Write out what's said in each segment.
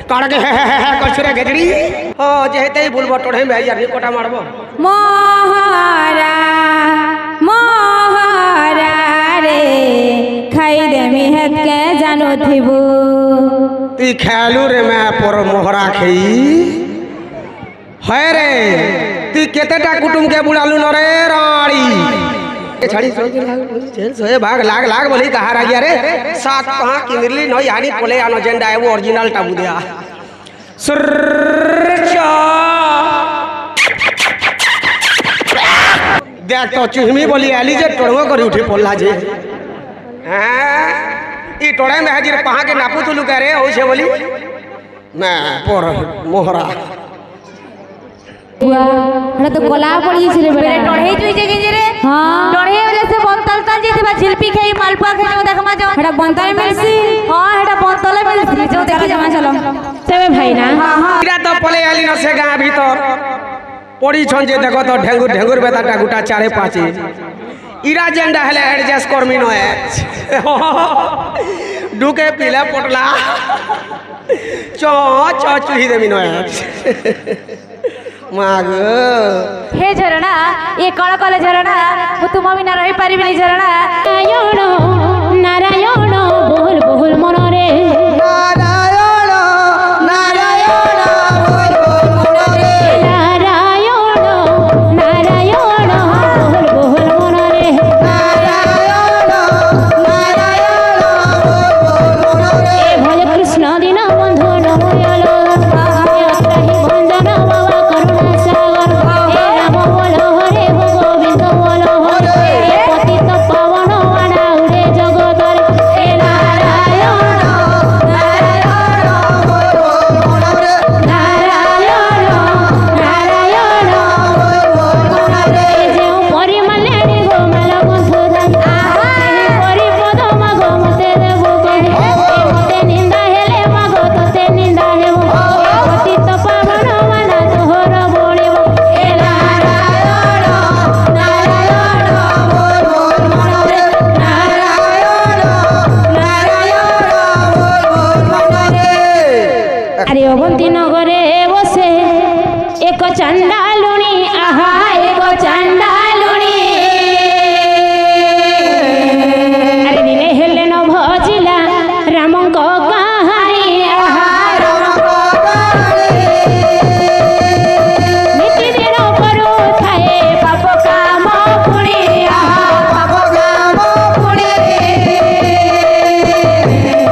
काड़ के कछुरे गेजड़ी हो जेते ही बुलबो टोढ़े में यार कोटा मारबो मोहरा मोहरा रे खाई दे मिहत के जानो थिबू ती खेलू रे मैं पर मोहरा खई है रे ती केतेटा कुटुम के बुलालू न रे राड़ी छाड़ी जेल सोए भाग लाग लाग बोली कहा रागिया रे सात कहां किंदरली न यानी पोले आनो जेंडा है वो ओरिजिनल टाबू दिया सुरचा देख तो चुहमी बोली आली जे टोड़ो करी उठी पोल्ला जे हां ई टोड़े में हाजिर पहा के नापू तुलू कह रे ओसे बोली मैं पर मोहरा हड़ा तो कोला पड़ी छिले बेटा टोढ़े जुई जगे जे रे हां टोढ़े वाले से बंतल ता जे बा झिलपी खाई मालपुआ खाई देखमा जो हड़ा बंतल मिलसी हां हड़ा बंतल मिलसी जो देखि जमा चलो सेवे भाई ना हां इरा तो पले आली न से गां भीतर पड़ी छन जे देखो तो ढेंगुर ढेंगुर बेटा गुटा 4-5 इरा जेंडा हेले एडजस्ट करमी न है डुके पीला पोटला चो चो चुही देमी न है माग हे झरणा ये कळ कले झरणा मु तुम बिना रही पारिबिनी झरणा नारायण नारायण बोल बोल मन रे नारायण नारायण बोल बोल मन रे नारायण नारायण बोल बोल मन रे नारायण नारायण बोल बोल मन रे ए भज कृष्ण दिन बंधु नमयलो यात्राहि भंजन बाबा करुणा सागर हे राम बोलो हरे गोविंद बोलो हरे पतित पावन आना उड़े जगत रे हे नारायण नारायण बोल बोल मन रे नारायण नारायण बोल बोल मन रे जे परिमल्याणी गोमाल बंधु जाई परि पद माग मते देबो कहे मते निंदा हेले माग तते निंदा हेबो पतित पावन आना तोहर बोलिबो हे नारायण नारायण बोल बोल मन रे नारायण नारायण बोल बोल मन रे अरे अवंती नगरे बसे एक चंडालुणी आहा एक चंडालुणी अरे दिने हेले न भजिला रामंक कहानी आहा नीति दिन करू थाए पाप काम पुणी आहा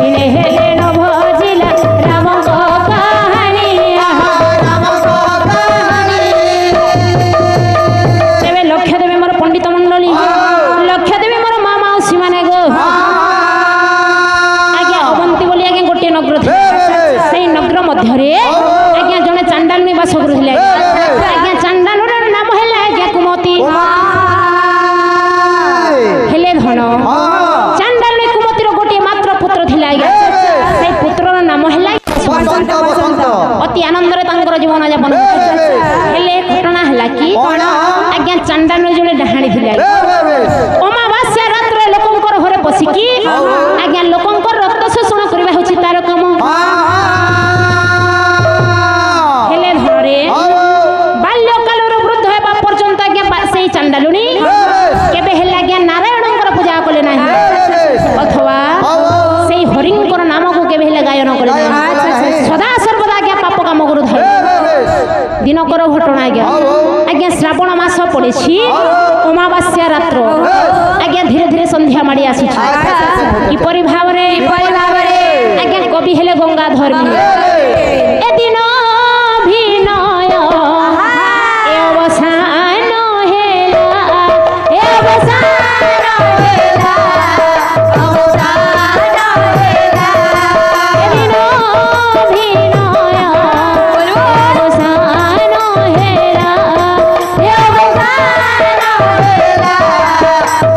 दिने हेले न भजिला रामंक कहानी आहा तेबे लक्ष्य देवे मोर पंडित मंडली लक्ष्य देवे मोर माँ माउसी माने गो आज्ञा अवंती बोली आज्ञा गोटे नगर थी सेई नगर मध्यरे आज्ञा जने चांडालनी बास करुथिले आज्ञा चांडालर नाम हेला आज्ञा कुमती हेले धन चांडालनी कुमतीर गोटे मात्र पुत्र थिला आज्ञा सेई पुत्रर नाम हेला अति आनंद रे तांकर जीवन यापन हेले घटना हला कि आज्ञा चांडालनी जने डाहाणी थिले अमावास्या रात्र लोकंकर घरे बसिकी आज्ञा लोकंकर रक्त शोषण करबा होछि तार काम हेले धरे बाल्यकालर वृद्ध हेबा पर्यंत आज्ञा सेई चांडालुनी केबे हेले आज्ञा नारायणंकर पूजा कले नाही अथवा सेई हरिंकर नाम को केबे हेले गायन कले नाही सदा सर्वदा आज्ञा पाप काम करू धरे दिनकर घटना आज्ञा आज्ञा श्रावण मास पड़ेछि अमावास्या रात्र आज्ञा धीरे धीरे संध्या माड़ी आसुछि किपरि भावरे आज्ञा कवि हेले गंगाधर ए दिन भिनय ए अवसान हेला ए अवसान हेला ए दिन भिनय अवसान हेला ए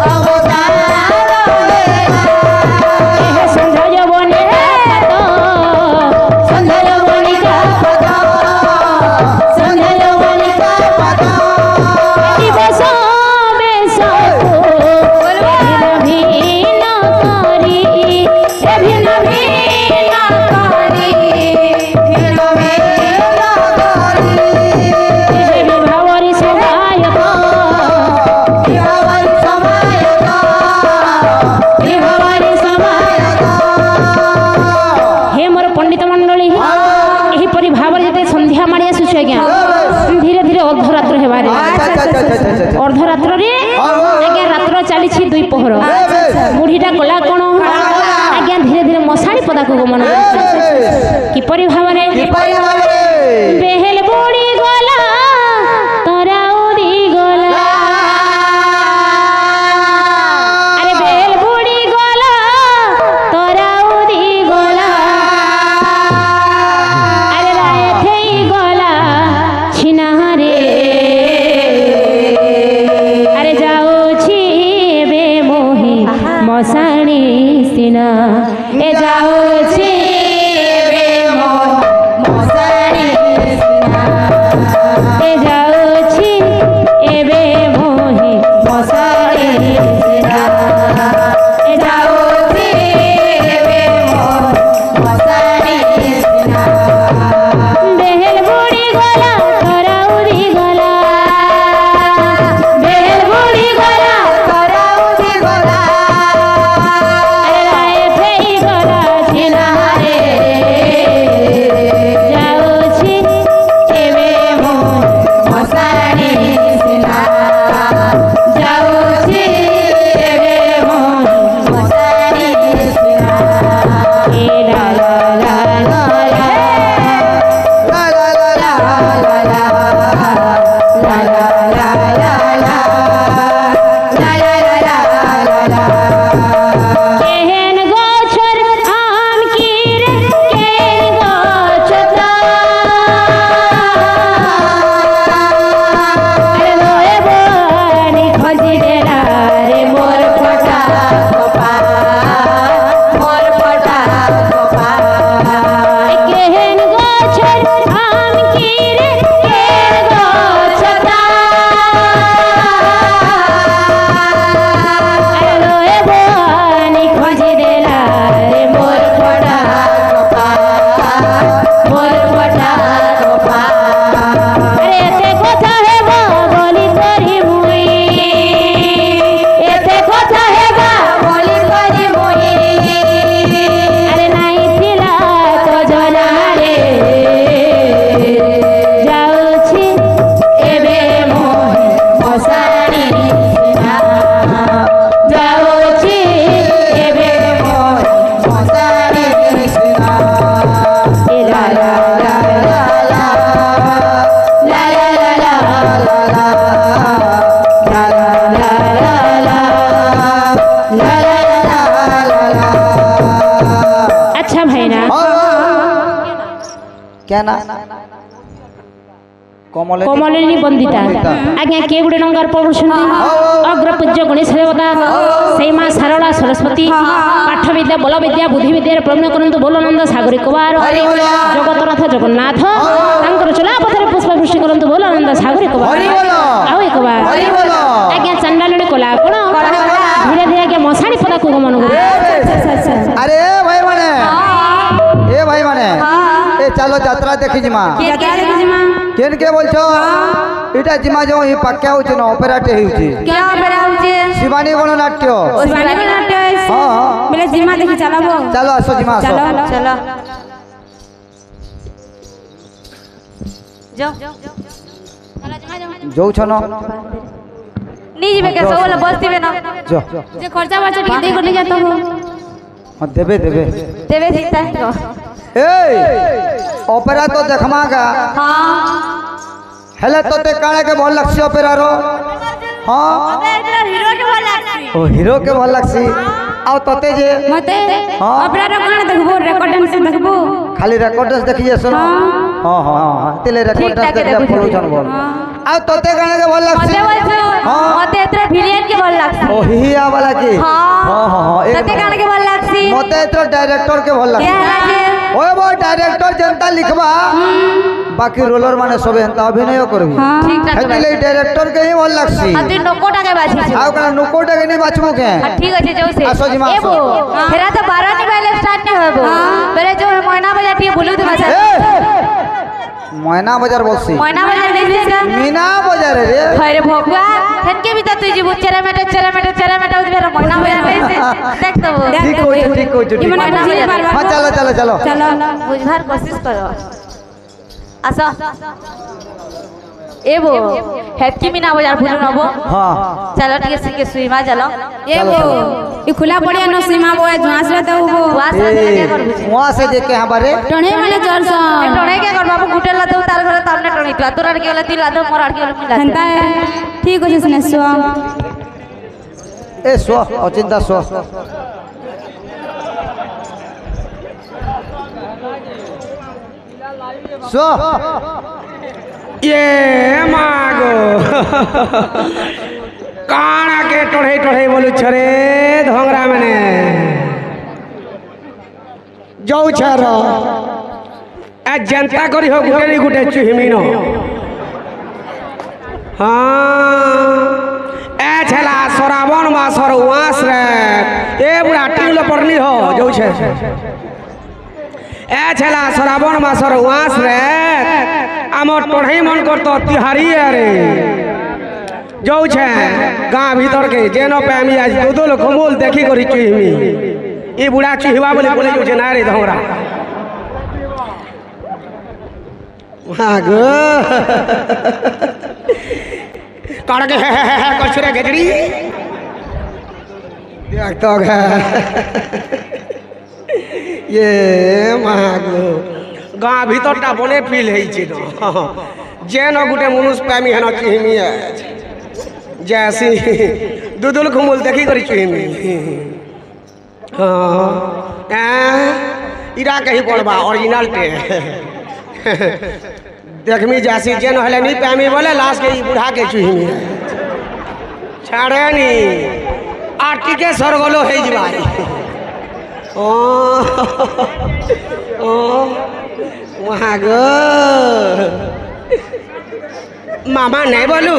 अवसान संध्या बने तो संध्या কিপরি ভাବରେ যেতে সন্ধ্যা মাড়ি আসুছে আজ্ঞা ধীরে ধীরে অর্ধরাত্র হেবারে অর্ধরাত্রে আজ্ঞা রাত্র চালিছি 2 পহর বুঢ়ীটা গলা কোণ আজ্ঞা ধীরে ধীরে মশাণী পଦାକୁ গমନ কিপরি ভাବରେ বেহেল বুড়ি গলা তোরা উড়ি গলা আরে বেহেল বুড়ি গলা তোরা উড়ি গলা আরে রায় থেই গলা ছিনারে আরে যাଉଛି বে মোহি মশাণী সিনা এ যাଉଛି বে মশাণী সিনা এ যাଉଛି এবে মোহি মশাণী সিনা এ যাଉଛି এবে মশাণী সিনা বেহেল বুড়ি গলা তোরা উড়ি গলা বেহেল বুড়ি গলা তোরা উড়ি গলা আরে রায় থেই গলা ছিনারে যাଉଛି এবে মশাণী সিনা যাଉଛି এবে মশাণী সিনা এ লা লা লা লা লা কেহেন গছর আম কি রে কেহেন গছত আরে লয়ে বনি খজি দেলা রে মোর ফটা কপা মোর ফটা কপা কেহেন গছর আম কি রে কেহেন গছত আরে লয়ে বনি খজি দেলা রে মোর ফটা কপা মোর ফটা কপা আরে এতে কথা হেব বলি করি মুই এতে কথা হেব বলি করি মুই আরে নাই ଥିଲା তো জনারে যাଉଛି এবে মোহি মশাণী সিনা যাଉଛି এবে মোহি মশাণী সিনা এ লা লা লা লা লা লা লা লা লা লা লা লা আচ্ছা ভাইরা কেনা কমলে কমলিনী বন্দিতা আজ্ঞা কে গুড়ে ডঙ্গার পড়ুଛନ୍ତି অগ্রপূজ্য গণেশ দেবতা সেই মা সারলা সরস্বতী পাঠ বিদ্যা বল বিদ্যা বুদ্ধি বিদ্যার প্রবীণ করন্তু ବୋଲନନ୍ଦ ସାଗରୀ କୁମାର ଜଗତନାଥ ଜଗନ୍ନାଥ ତାଙ୍କର ଚଲା ପଥରେ ପୁଷ୍ପବୃଷ୍ଟି କରନ୍ତୁ ବୋଲନନ୍ଦ ସାଗରୀ କୁମାର ଆଉ ଏକ ବାର ଆଜ୍ଞା ଚାଣ୍ଡାଳୀ କଲା ଆପଣ ଧୀରେ ଧୀରେ ଆଜ୍ଞା ମଶାଣୀ ପଦାକୁ ଗମନ କରୁ আরে ভাই মানে এ ভাই মানে এ চলো যাত্রা দেখি জিমা কেন কে বলছো এটা জিমা যে এই পাক্কা হচ্ছে না অপেরাটে হচ্ছে क्या बड़ा होचे শিবানী গণনাট্য शिवानी बनाते है হ্যাঁ হ্যাঁ बोले जिमा देखि चलाबो চলো আসো জিমা আসো चलो चलो जाओ যৌছ না नी जीवे के सब बोले बसतिबे ना যো जे खर्चा बर्चा टिके दे करले जातो हो হ্যাঁ দেবে দেবে देवे जीता है तो এই অপেরা তো দেখমাগা हां হেলে তোতে কানে কে ভাল লাগছে অপেরার হ্যাঁ अबे इधर हीरो के बोल लागसी ও হিরো কে ভাল লাগছে আও তোতে যে मते हाँ। अपना रे कोन देखबो रिकॉर्डिंग से देखबो খালি রেকর্ডস দেখি যাস না হ্যাঁ হ্যাঁ হ্যাঁ তেলে রেকর্ডস ठीक-ठाक দেখি देखुछी। ফলোছন বল हाँ। আও তোতে কানে কে ভাল লাগছে मते बोलछो हाँ। मते इधर विलियन के बोल लागसी ও হিয়া वाला কি हां হ্যাঁ হ্যাঁ হ্যাঁ तते कान के बोल लागसी মতে তো ডাইরেক্টর কে ভাল লাগছে क्या लागे ওই বো ডাইরেক্টর জনতা লিখবা বাকি রোলার মানে সবে হেনতা অভিনয় করবি ठीक ठाक হেতিলে ডাইরেক্টর কে হি ভাল লাগছে अति नोकोटा के बाजी আও কানা নুকোটা কে নি বাছমু কে ठीक আছে जाऊ से आसो जी, मां, एबो आसो। फेरा तो 12 नी पहले स्टार्ट नहीं होबो पहले जो है महीना बजा टी बोलू तो भाषा এ ময়না বাজার বলছি महीना बजा नहीं देगा মিনা বাজারে রে अरे भगवान थन के भी तो तुझे वो चेरा मेटा उस मेरा महीना बजा नहीं से देख तो वो ঠিক কইছো ঠিক কইছো ঠিক महीना बजा হ্যাঁ চলো চলো চলো चलो बुझवार कोशिश करो আস এবো হেতকি মিনা বাজার ফুলু নব हाँ চলো টিকে সিকে সুইমা চলো এবো ই খোলা পড়িয়া ন সীমা বয় ঝাঁসলে তো হবো ওয়াস কে করবি वहाँ से देख के हमारे টনে মানে চলছ টনে কে করবা বাবু গুটেল লাদু তার ঘরে তামনে টনি তো তোর আর কি হলা তিল লাদু মোর আর কি হলা মিলা হেন্তা ঠিক আছে স্নেহ ए सो अचिंता सो सो ये मागो काना के टोढ़े टोढ़े बोलू छरे धोंगरा मैंने जाऊ छर ए जनता करी हो गुटे गुटे चुहिमिनो हाँ ए छला सरावन मासर उआस रे ए बुढ़ा टिउल परनी हो जाऊ छे ए छला श्रावण मासर उआस रे आमर टढ़ई मन करत तिहारी रे जाऊ छे गाँ भीतर के जेन पे आमी आज दुदुल खमोल देखी करी चुहिमी ई बुढ़ा चुहिबा बोले बोले जाऊ छे ना रे धोंगरा मागो काड़ के है कछुरे गजड़ी देख तो गे ये मागो गाँ भीतरटा बने फिल है जेन गोटे मनुष्य प्रेमी हेन चुहिमी जैसी दुदुल खुमुल देखी करी चुहिमी हाँ इरा कहीं पड़बा ओरिजिनल टे देखमी जैसी जेन हले नहीं प्रेमी बोले लास्ट के बुढ़ा के चुहिमी छाड़े नी आटी के सरगलो है जीवाई ओ वहाँ गो मामा नहीं बोलू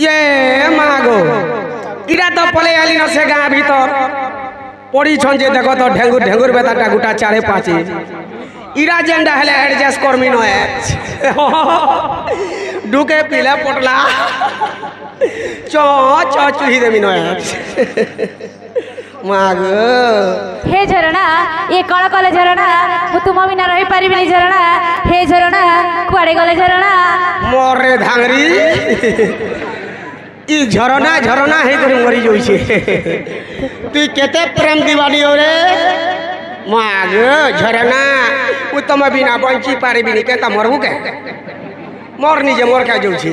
ये मागो इरा तो पले आली न से गाँ भीतर पड़ी छन जे देखो तो ढेंगुर ढेंगुर बेताटा गुटा 4-5 इरा जेंडा हेले एडजस्ट करमी न ढुके पीले पटला चो चो चुही देमी न मागो हे झरणा ये कळ कले झरणा मु तुम बिना रही पारिबिनी झरणा हे झरणा कुआडे गले झरणा मोरे धांगरी ई झरना झरना हे करी मरी जोइछे तू केते प्रेम दीवानी हो रे मागो झरना उत्तम बिना बंची पारिबिनी केता मरबू के मोर निजे मोर का जोइछे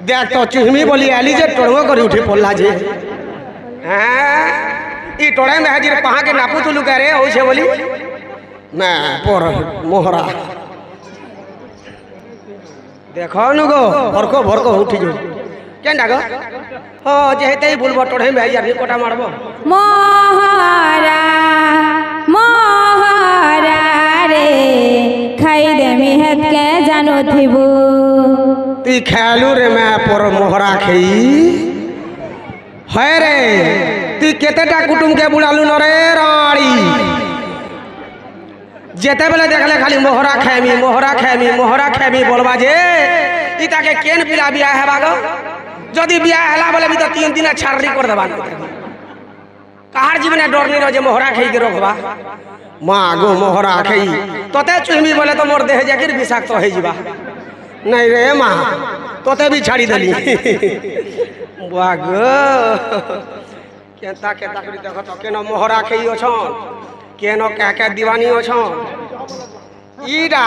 देख तो चुहमी बोली आली जे टोड़ो करी उठी पड़ला जे हां ई टोड़े में हाजिर पहा के नापू तुलू करे होइछे बोली मैं पर मोहरा देखो नु गो भरको उठी जो केंडा गो हो जेते बुलबो टोड़े में हाजिर कोटा मारबो मोहरा मोहरा रे खाई दे मिहत के जानो थिबू ती खेलू रे मैं पर मोहरा खई है रे ती केतेटा कुटुम के बुलालू न रे राड़ी जेते बेले देखले खाली मोहरा खेमी बोलबा जे इता के केन पिला बिया हेबा गो जदि बिया हला बोले भी तो 3 दिन छाररी कर देबा कहार जीवने डरनी न जे मोहरा खई के रखबा माँ गो मोहरा खई तोते चुहमी बोले तो मोर देह जाकिर विषाक्त हो जीवा नहीं रे माँ तोते भी छाड़ी देली बागो केता केता करी देख तो केनो मोहरा खई अछन केनो कह के दीवानी अछन ईडा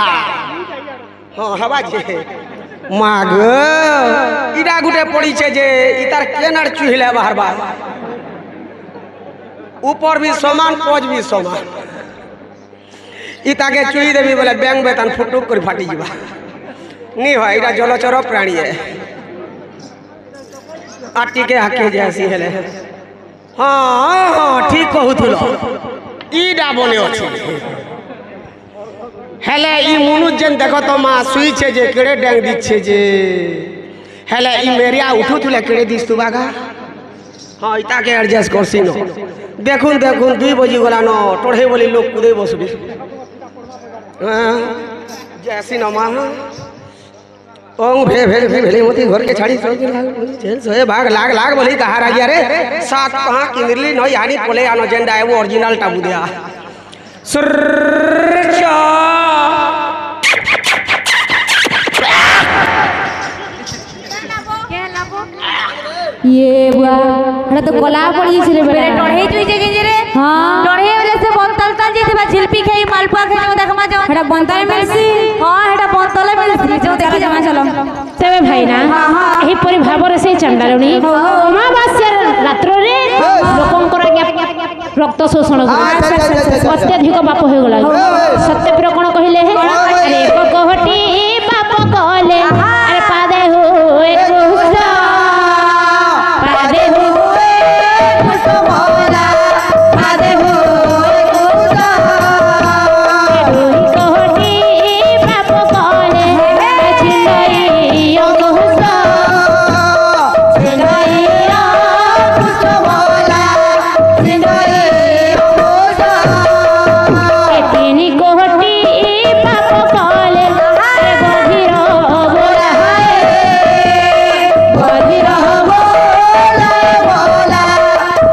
हां हवा जे मागो ईडा गुटे पड़ी छे जे इतार केनार चुहिले बाहर बाहर ऊपर भी समान पज भी समान इता के चुही देवी बोले बैंक बेतन फुटुक कर फाटी जीवा नहीं हो इटा जलचर प्राणी है आटी के आके जैसी हेले हाँ हाँ ठीक कहूथुल ईडा बने अछि हेले ई मनुज जेन देखो तो माँ सुई छे जे केड़े डेंग दिछे जे हेले ई मेरिया उठुथुले केड़े दिस तु बागा हाँ इता के एडजस्ट करसी न देखुन 2 बजी गला न टोढ़े बोली लोग कूदे बसबी जैसी न माँ ओंग भे भेली मोती घर के छाड़ी चल चल सोए भाग लाग लाग बोली कहा आ गया रे सात कहां किंदरली न यानी पोले आनो जेंडा है वो ओरिजिनल टा बुदिया सुरक्षा ये बुआ हड़ा तो कोला पड़ी छले बेटा टढ़े जुई जे गे रे हां टढ़े वाले से बनतलता जे थबा झिलपी खाई मालपुआ खाई जो देखमा जो हड़ा बनतल मिलसी हां हड़ा बनतल मिलसी जो देखि जमा चलो तेबे भाई ना एही परि भाबरे से चंडालुनी अमावास्या रात्र रे लोकंकर रक्त शोषण अत्यधिक पाप हो गला सत्यपुर कोन कहिले अरे कोहटी पाप कहले अरे पादे होए गुस्सा पादे होए गुस्सा मोला पादे होए गुस्सा कोहटी पाप कहले छिलई गुस्सा छिलई गुस्सा मोला छिलई गुस्सा एतिनी कोहटी पाप कहले गभीर बोला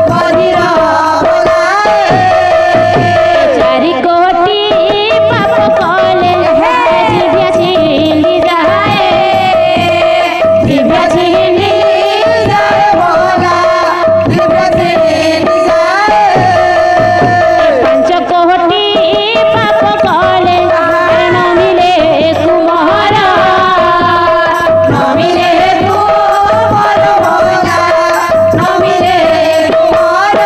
गभीर चारि कोटी पाप कहले जिभ्या छिंदी जाए जिभ्या छिंदी जाए बोला जिभ्या छिंदी जाए पांच कोटी पाप कहले न मिले कुमार न मिले कुमार बोला न मिले कुमार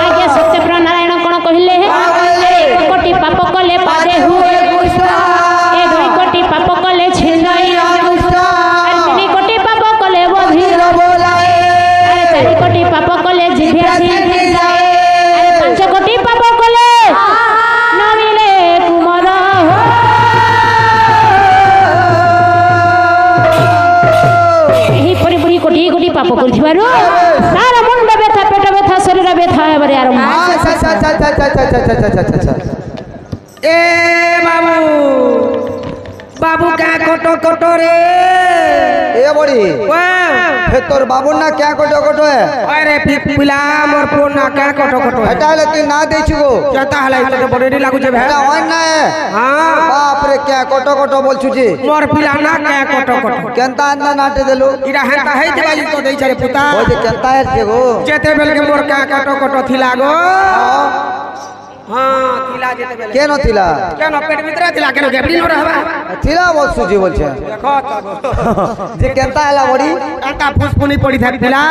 आज्ञा सत्यप्र नारायण कोन कहिले एक कोटी पाप कले पादे हुए गुस्सा ए दुई कोटी पाप कले छिलई गुस्सा अरे तीन कोटी पाप कले बधिर बोलाए अरे चारि कोटी पाप कले जिभ्या छिंदी जाए अरे पांच कोटी पाप कले न मिले कुमार एही परि बुढ़ी कोटी कोटी पाप करथिबारु तार मुंड व्यथा पेट व्यथा शरीर व्यथा एबारे आरंभ ए बाबू बाबू क्या कोटो कोटो रे ए बड़ी वाह हे तोर बाबू ना क्या कोटो कोटो है अरे पिला मोर पुओ ना क्या कोटो कोटो है हटा ले तू ना देछु गो केता हलाई तो बड़ी नी लागु छे भे हटा ओन ना है हां बाप रे क्या कोटो कोटो बोलछु जी मोर पिला ना क्या कोटो कोटो केंता ना नाटे देलु इरा हेता है दिवाली तो देई छे पुता ओ जे केंता है जे गो जेते बेल के मोर क्या कोटो कोटो थिला गो हां थिला जेते बेल केनो थिला केनो पेट भीतर थिला केनो गेबड़ी न रहबा थिला बोलछु जी बोलछे देखो तो जे केंता हला बड़ी एटा फुसफुनी पड़ी थाकिला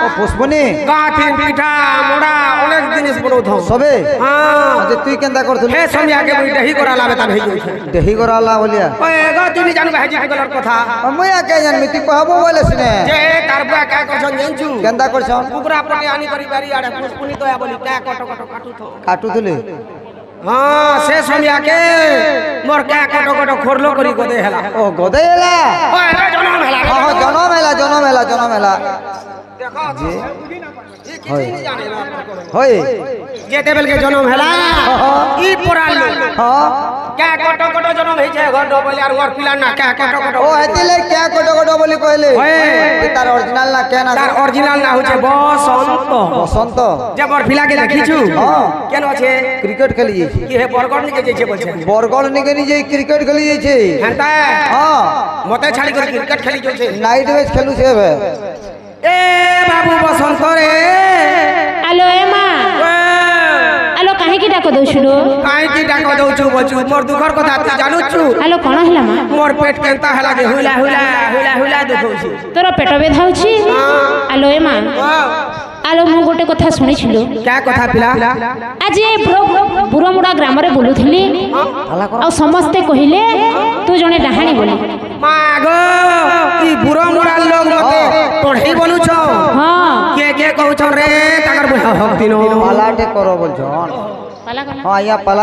ओ पुष्पनी गाठी पिठा मोड़ा अनेक जिनिस बनौ थौ सबे हां जे तू केंता करथु हे समिया के बुई दही कोरा लाबे ता भेजो छे देही गराला बोलिया ओए ग तुनी जानू भाजी कलर कथा मुया के जान मिति कहबो बोले सुने जे कारबा का करछन जानछु केंता करछन कुकरा पटे आनी करी बारी आड़े फुसफुनी तोया बोली का कटो कटो काटू थौ काटू थले हां से समिया के मोर का कटो कटो खोरलो करी गदे हेला ओ गदेला ओए रे जनम हेला हां जनम मेला देखो जी ई किछि नहीं जाने होय जेते बेल के जनम हेला ई पोरालो हां क्या कटो कटो जनम हे छे घर डबल यार मोर पिला ना क्या कटो कटो ओ हेतिले क्या कोटो कोटो बोली कहले ओए ए तार ओरिजिनल ना के ना तार ओरिजिनल ना होचे बसंत बसंत जे मोर पिला के देखिछु हां केनो छे क्रिकेट खेली जाई कि हे बरगड नि के जे छे बोलछे बरगड़ निके नि जे क्रिकेट खेली जाई छे हेंता हां मते छाड़ी कर क्रिकेट खेली जो छे नाइट मैच खेलु छे बे ए बाबू बसंत रे आलो ए मा आलो काहे की डाको दउछुलो काई की डाक दउछु बचु मोर दुखर कथा तू जानूछु आलो कोन हला मा मोर पेट केंता हला के हुला हुला हुला हुला दुखौछु तोर पेट बेधा होछि आलो ए मा आलो मु गोटे कथा सुनिछिलो क्या कथा पिला आज ए बुरमुडा ग्राम रे बोलुथिली आ समस्ते कहिले तू जने डाहाणी बोली मागो ई बुरा मुड़ा लोग मते पढ़ी बोलु छ हां के कहू छ रे ताकर हक दिनो पालाटे करो बोल छन पाला हां या पाला